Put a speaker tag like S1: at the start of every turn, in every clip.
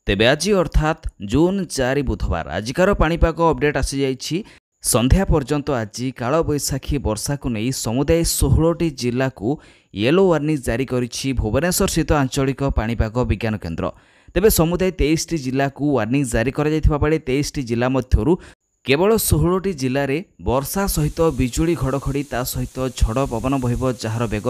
S1: तेबे आज अर्थात जून 4 बुधवार आजिकार पाणीपाग अपडेट आसी जाइछि। संध्या पर्यंत आज कालबैशाखी वर्षा को नहीं समुदाय 16टी जिला को येलो वार्निंग जारी करिछि भुवनेश्वर स्थित आंचलिक पाणीपाग विज्ञान केन्द्र। तेबे समुदाय 23टी जिला को वार्निंग जारी करा जायथिबा बेले 23टी जिला मध्यरु केवल 16टी जिले में वर्षा सहित बिजुली घड़घड़ी ता सहित झड़ पवन बहिब जार बेग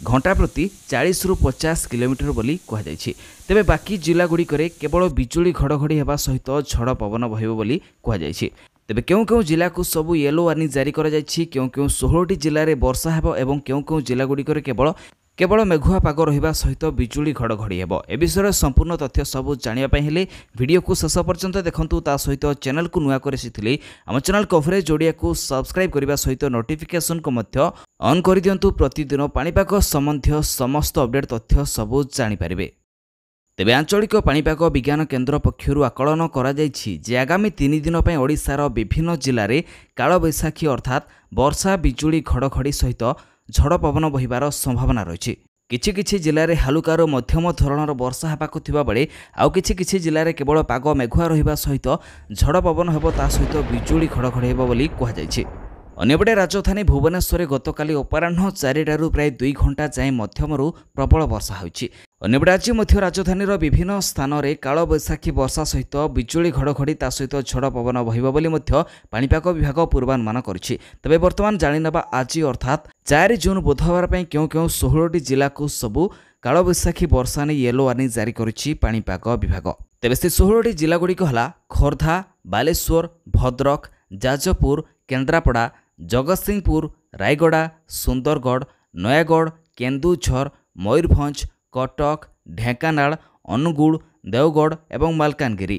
S1: घंटा प्रति 40 रु 50 किलोमीटर बोली कहुଯାଇଛି। तेबे बाकी जिलागुड़िक केवल बिजुली घड़घड़ी होगा सहित झड़ पवन बहिब बोली कहुଯାଇଛି। तेबे क्यों क्यों जिला को सबू येलो वार्निंग जारी करा जायछि, क्यों क्यों 16टी जिले में वर्षा हेबो एवं क्यों क्यों जिलागुड़िक केवल मेघुआ पाग रहिबा सहित बिजुली घड़घड़ी हेबो ए विषय संपूर्ण तथ्य सबू जानिबा हेले वीडियो को शेष पर्यंत देखंतु। ता सहित चैनल को नुआ कर सिथिले आम चैनल कवरेज जोड़िया को सब्सक्राइब करने सहित नोटिफिकेशन को मध्य ऑन कर दियंतु। प्रतिदिन पाणीपाग संबंधी समस्त अपडेट तथ्य सबू जानि परिबे। तेबे आंचलिक पाणीपाग विज्ञान केन्द्र पक्षरु आकलन करा जायछि जे आगामी 3 दिन पय ओडिशार विभिन्न जिले में कालबैशाखी अर्थात वर्षा बिजुली घड़घड़ी सहित झड़ पवन बहिबार संभावना रही। किछि जिले में हालुकार मध्यम धरणर वर्षा हेबाकु थिबा बेले आउ किछि जिले में केवल पाग मेघुआ रहिबा सहित झड़ पवन हेबो ता सहित बिजुली घड़घड़ी हेबो बोली कहुଯାଇଛି। अन्यपटे राजधानी भुवनेश्वर गतकाली अपराह्न 4टारू प्राय 2 घंटा जाए मध्यमरू प्रबल वर्षा होइछि। अन्यपटे आज मध्य राजधानी विभिन्न स्थान में कालबैशाखी वर्षा सहित बिजुली घड़घड़ी ता सहित झड़ पवन बहिब बोली मध्य पाणीपाग विभाग पूर्वानुमान करिछि। तबे वर्तमान जानिनबा आज अर्थात 4 जून बुधवार पय क्यों क्यों 16टी जिला को सबू कालबैशाखी वर्षा ने येलो वार्निंग जारी करिछि पाणीपाग विभाग। तेबे से 16टी जिलागुड़िक हला खोर्धा, बालेश्वर, भद्रक, जाजपुर, केन्द्रापड़ा, जगतसिंहपुर, रायगड़ा, सुंदरगढ़, नयागढ़, केन्दुझर, मयूरभंज, कटक, ढेंकानाल, अनुगुल, देवगढ़ एवं मालकानगिरी।